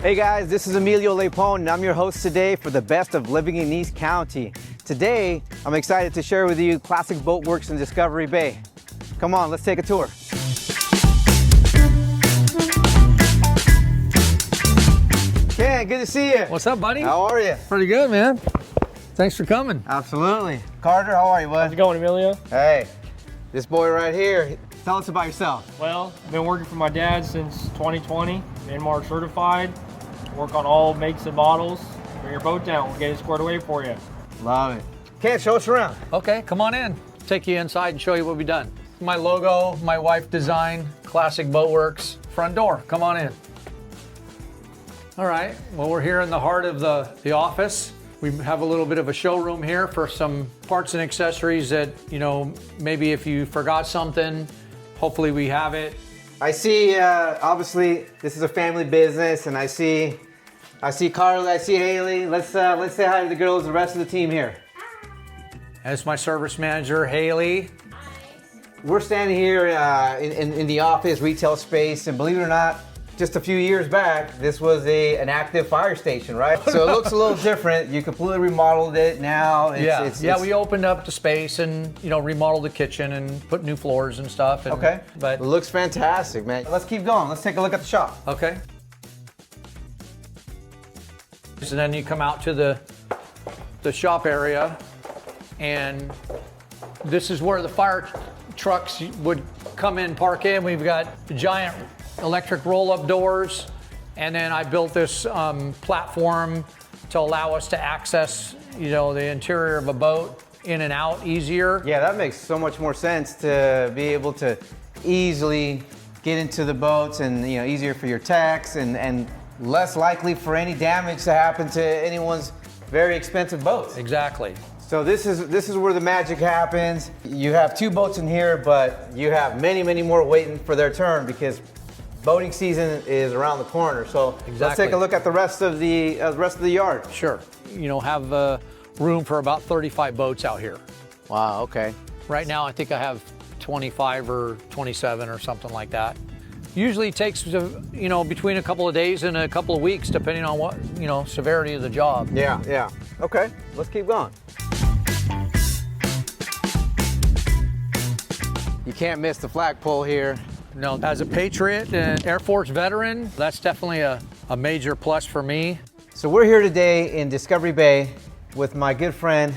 Hey guys, this is Emilio Lepone and I'm your host today for the best of living in East County. Today, I'm excited to share with you Classic Boat Works in Discovery Bay. Come on, let's take a tour. Ken, good to see you. What's up, buddy? How are you? Pretty good, man. Thanks for coming. Absolutely. Carter, how are you, bud? How's it going, Emilio? Hey, this boy right here. Tell us about yourself. Well, I've been working for my dad since 2020, Inmar certified. Work on all makes and models. Bring your boat down, we'll get it squared away for you. Love it. Ken, show us around. Okay, come on in. Take you inside and show you what we've done. My logo, my wife designed, Classic Boat Works. Front door, come on in. All right, well, we're here in the heart of the office. We have a little bit of a showroom here for some parts and accessories that, you know, maybe if you forgot something, hopefully we have it. I see, obviously, this is a family business, and I see Carla, I see Haley. Let's say hi to the girls, the rest of the team here. That's my service manager, Haley. We're standing here in the office retail space, and believe it or not, just a few years back, this was an active fire station, right? So it looks a little different. You completely remodeled it now. We opened up the space and, you know, remodeled the kitchen and put new floors and stuff. And, okay. But it looks fantastic, man. Let's keep going. Let's take a look at the shop. Okay. So then you come out to the shop area, and this is where the fire trucks would come in, park in. We've got giant electric roll-up doors, and then I built this platform to allow us to access, you know, the interior of a boat in and out easier. Yeah, that makes so much more sense to be able to easily get into the boats, and, you know, easier for your techs and less likely for any damage to happen to anyone's very expensive boats. Exactly. So this is where the magic happens. You have 2 boats in here, but you have many more waiting for their turn because boating season is around the corner. So exactly. Let's take a look at the rest of the yard. Sure. You know, have room for about 35 boats out here. Wow. Okay. Right now, I think I have 25 or 27 or something like that. Usually takes, you know, between a couple of days and a couple of weeks, depending on what, you know, severity of the job. Yeah. Okay. Let's keep going. You can't miss the flagpole here. No, as a Patriot and Air Force veteran, that's definitely a major plus for me. So we're here today in Discovery Bay with my good friend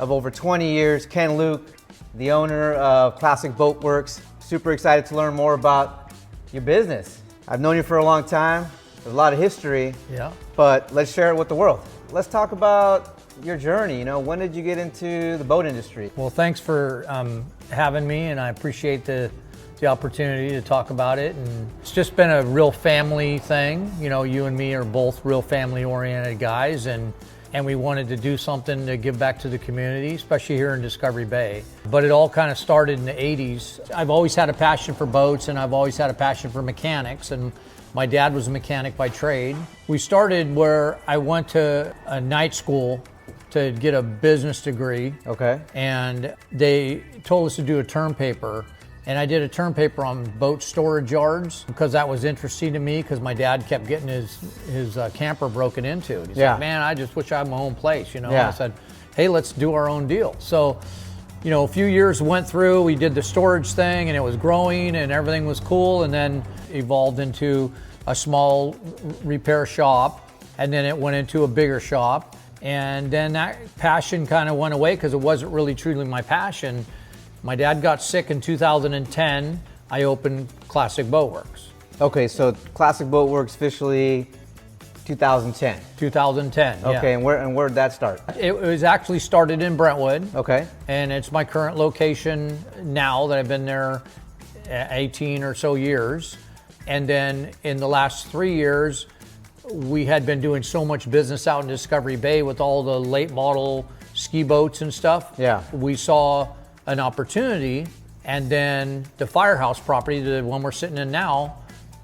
of over 20 years, Ken Luke, the owner of Classic Boat Works. Super excited to learn more about your business. I've known you for a long time. There's a lot of history. Yeah. But let's share it with the world. Let's talk about your journey. You know, when did you get into the boat industry? Well, thanks for having me, and I appreciate the opportunity to talk about it. And it's just been a real family thing. You know, you and me are both real family-oriented guys, and we wanted to do something to give back to the community, especially here in Discovery Bay. But it all kind of started in the 80s. I've always had a passion for boats, and I've always had a passion for mechanics, and my dad was a mechanic by trade. We started where I went to a night school to get a business degree. Okay. And they told us to do a term paper. And I did a term paper on boat storage yards because that was interesting to me, because my dad kept getting his camper broken into. He said, man, I just wish I had my own place, you know. Yeah. I said, hey, let's do our own deal. So, you know, a few years went through, we did the storage thing, and it was growing and everything was cool, and then evolved into a small repair shop, and then it went into a bigger shop. And then that passion kind of went away because it wasn't really truly my passion. My dad got sick in 2010. I opened Classic Boat Works. Okay, so Classic Boat Works officially 2010. 2010. Okay, yeah. and where did that start? It was actually started in Brentwood. Okay. And it's my current location now that I've been there 18 or so years. And then in the last 3 years, we had been doing so much business out in Discovery Bay with all the late model ski boats and stuff. Yeah. We saw an opportunity, and then the firehouse property, the one we're sitting in now,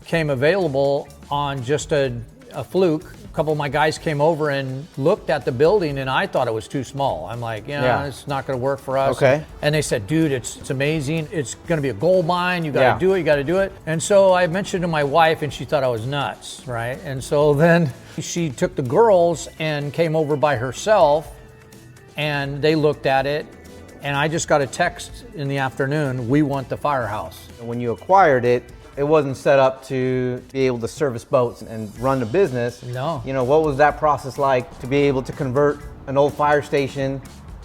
came available on just a a fluke. A couple of my guys came over and looked at the building, and I thought it was too small. I'm like, Yeah. it's not going to work for us. Okay. And they said, dude, it's amazing. It's going to be a gold mine. You got to Yeah. do it. You got to do it. And so I mentioned to my wife, and she thought I was nuts, right? And so then she took the girls and came over by herself, and they looked at it. And I just got a text in the afternoon, we want the firehouse. When you acquired it, it wasn't set up to be able to service boats and run the business. No. You know, what was that process like to be able to convert an old fire station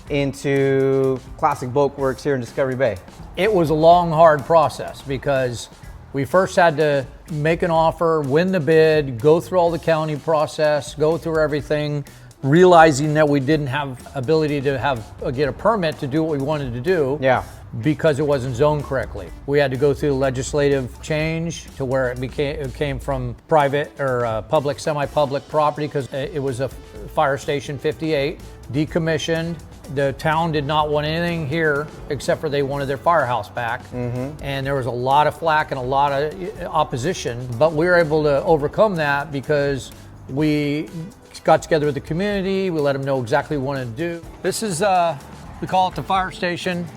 into Classic Boat Works here in Discovery Bay? It was a long, hard process because we first had to make an offer, win the bid, go through all the county process, go through everything, realizing that we didn't have ability to get a permit to do what we wanted to do. Yeah. Because it wasn't zoned correctly. We had to go through legislative change to where it came from private or public, semi-public property because it was a fire station 58, decommissioned. The town did not want anything here except for they wanted their firehouse back. Mm-hmm. And there was a lot of flack and a lot of opposition, but we were able to overcome that because we got together with the community, we let them know exactly what we wanted to do. This is, we call it the fire station.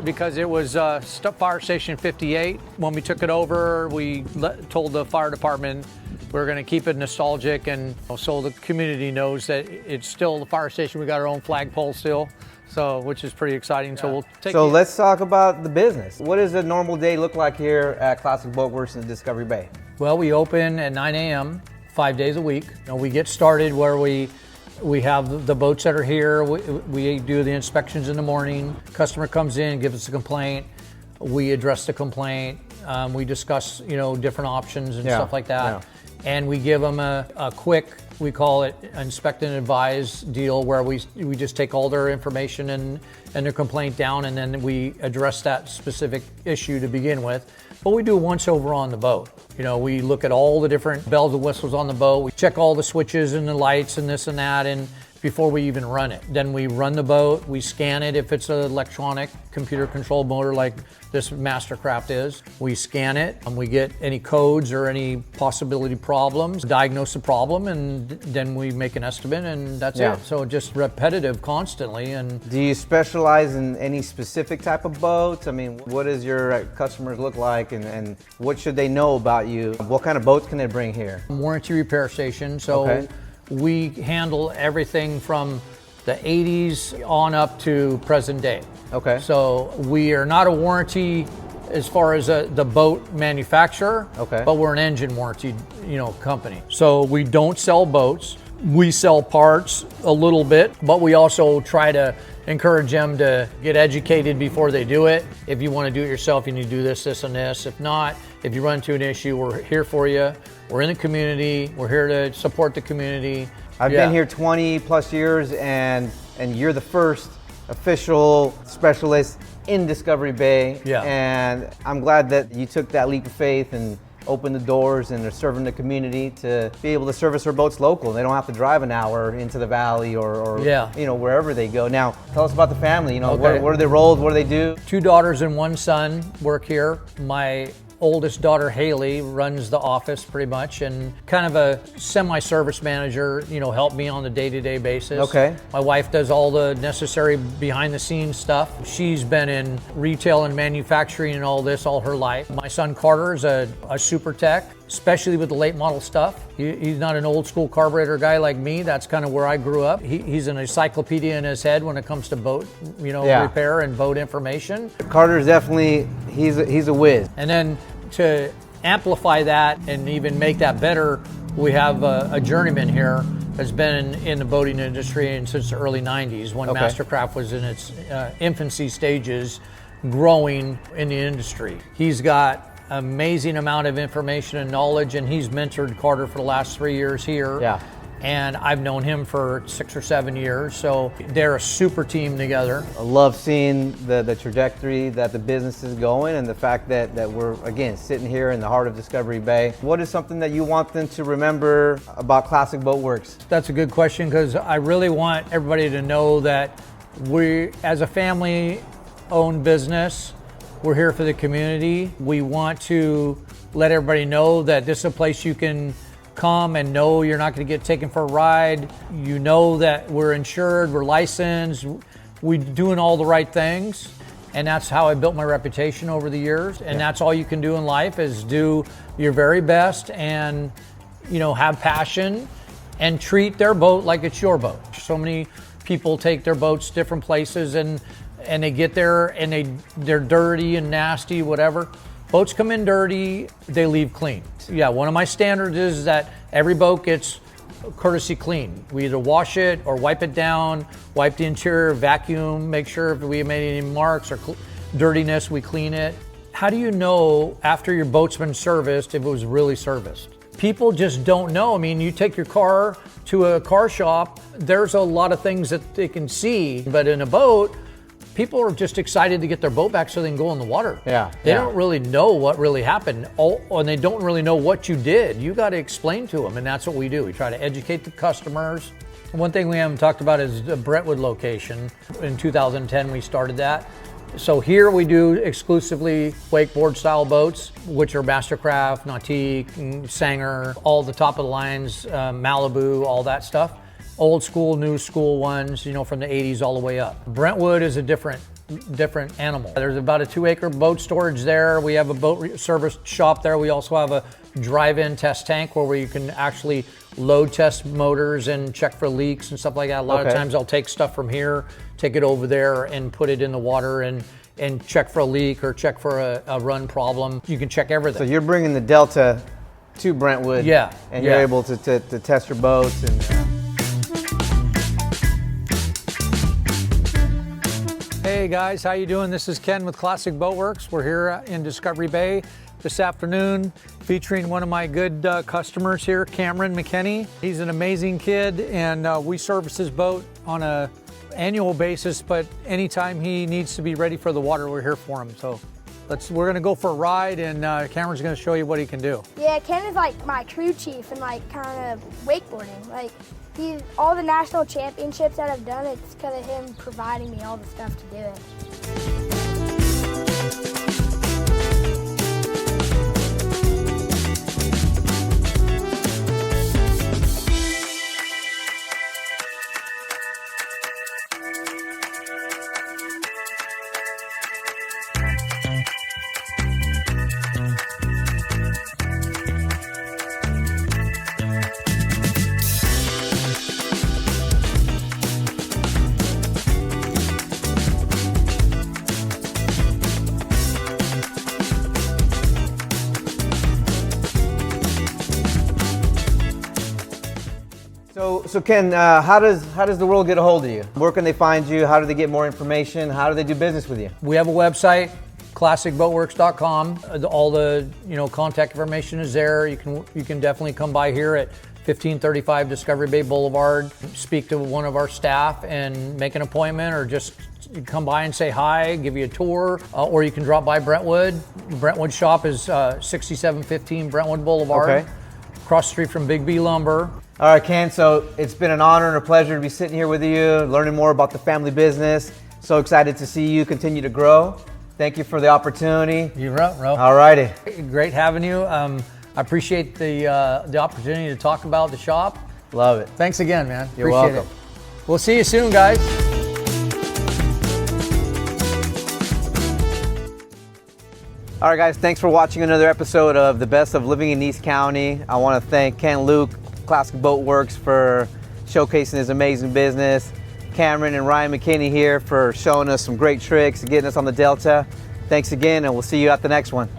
Because it was Fire Station 58. When we took it over, we told the fire department we're going to keep it nostalgic, and so the community knows that it's still the fire station. We got our own flagpole still, so which is pretty exciting. Yeah. So we'll take. So let's talk about the business. What does a normal day look like here at Classic Boat Works in Discovery Bay? Well, we open at 9 a.m. 5 days a week. We get started where we have the boats that are here. We do the inspections in the morning. Customer comes in, gives us a complaint. We address the complaint. We discuss, different options and stuff like that. Yeah. And we give them a quick, we call it inspect and advise deal, where we just take all their information and their complaint down, and then we address that specific issue to begin with. But we do once over on the boat. We look at all the different bells and whistles on the boat. We check all the switches and the lights and this and that, and before we even run it. Then we run the boat, we scan it if it's an electronic computer controlled motor like this Mastercraft is. We scan it and we get any codes or any possibility problems, diagnose the problem, and then we make an estimate, and that's it. So just repetitive constantly. And do you specialize in any specific type of boats? I mean, what does your customers look like, and what should they know about you? What kind of boats can they bring here? Warranty repair station. So we handle everything from the 80s on up to present day. Okay. So we are not a warranty as far as the boat manufacturer, but we're an engine warranty, company. So we don't sell boats. We sell parts a little bit, but we also try to encourage them to get educated before they do it. If you want to do it yourself, you need to do this, this, and this. If not, if you run into an issue, we're here for you. We're in the community. We're here to support the community. I've been here 20 plus years, and you're the first official specialist in Discovery Bay. Yeah. And I'm glad that you took that leap of faith and opened the doors and are serving the community to be able to service their boats local. They don't have to drive an hour into the valley or wherever they go. Now, tell us about the family. What are their roles? What do they do? 2 daughters and 1 son work here. My oldest daughter, Haley, runs the office pretty much, and kind of a semi-service manager, help me on a day-to-day basis. Okay. My wife does all the necessary behind-the-scenes stuff. She's been in retail and manufacturing and all this all her life. My son Carter is a super tech, especially with the late model stuff. He's not an old school carburetor guy like me. That's kind of where I grew up. He's an encyclopedia in his head when it comes to boat, repair and boat information. Carter's definitely, he's a whiz. And then to amplify that and even make that better, we have a journeyman here that's been in the boating industry since the early 90s when Mastercraft was in its infancy stages, growing in the industry. He's got amazing amount of information and knowledge, and he's mentored Carter for the last 3 years here. Yeah. And I've known him for 6 or 7 years, so they're a super team together. I love seeing the trajectory that the business is going, and the fact that we're, again, sitting here in the heart of Discovery Bay. What is something that you want them to remember about Classic Boat Works? That's a good question, because I really want everybody to know that we, as a family-owned business, we're here for the community. We want to let everybody know that this is a place you can come and know you're not going to get taken for a ride. You know that we're insured, we're licensed, we're doing all the right things. And that's how I built my reputation over the years. And that's all you can do in life is do your very best and, you know, have passion and treat their boat like it's your boat. So many people take their boats different places and they get there and they're dirty and nasty, whatever. Boats come in dirty, they leave clean. Yeah, one of my standards is that every boat gets courtesy clean. We either wash it or wipe it down, wipe the interior, vacuum, make sure if we made any marks or dirtiness, we clean it. How do you know after your boat's been serviced if it was really serviced? People just don't know. I mean, you take your car to a car shop, there's a lot of things that they can see, but in a boat, people are just excited to get their boat back so they can go in the water. They don't really know what really happened, and they don't really know what you did. You got to explain to them, and that's what we do. We try to educate the customers. One thing we haven't talked about is the Brentwood location. In 2010, we started that. So here we do exclusively wakeboard style boats, which are Mastercraft, Nautique, Sanger, all the top of the lines, Malibu, all that stuff. Old school, new school ones, you know, from the 80s all the way up. Brentwood is a different animal. There's about a 2-acre boat storage there. We have a boat service shop there. We also have a drive-in test tank where you can actually load test motors and check for leaks and stuff like that. A lot of times I'll take stuff from here, take it over there and put it in the water and check for a leak or check for a run problem. You can check everything. So you're bringing the Delta to Brentwood, and you're able to test your boats and. Hey guys, how you doing? This is Ken with Classic Boat Works. We're here in Discovery Bay this afternoon featuring one of my good customers here, Cameron McKinney. He's an amazing kid and we service his boat on an annual basis, but anytime he needs to be ready for the water, we're here for him. So we're gonna go for a ride and Cameron's gonna show you what he can do. Yeah, Ken is like my crew chief and like kind of wakeboarding. Like all the national championships that I've done, it's because of him providing me all the stuff to do it. So Ken, how does the world get a hold of you? Where can they find you? How do they get more information? How do they do business with you? We have a website, classicboatworks.com. All the contact information is there. You can definitely come by here at 1535 Discovery Bay Boulevard, speak to one of our staff and make an appointment, or just come by and say hi, give you a tour, or you can drop by Brentwood. Brentwood shop is 6715 Brentwood Boulevard, across the street from Big B Lumber. All right, Ken, so it's been an honor and a pleasure to be sitting here with you, learning more about the family business. So excited to see you continue to grow. Thank you for the opportunity. You're up, bro. All righty. Great having you. I appreciate the opportunity to talk about the shop. Love it. Thanks again, man. You're appreciate welcome. it. We'll see you soon, guys. All right, guys, thanks for watching another episode of The Best of Living in East County. I want to thank Ken Luke, Classic Boat Works, for showcasing his amazing business. Cameron and Ryan McKinney here for showing us some great tricks and getting us on the Delta. Thanks again, and we'll see you at the next one.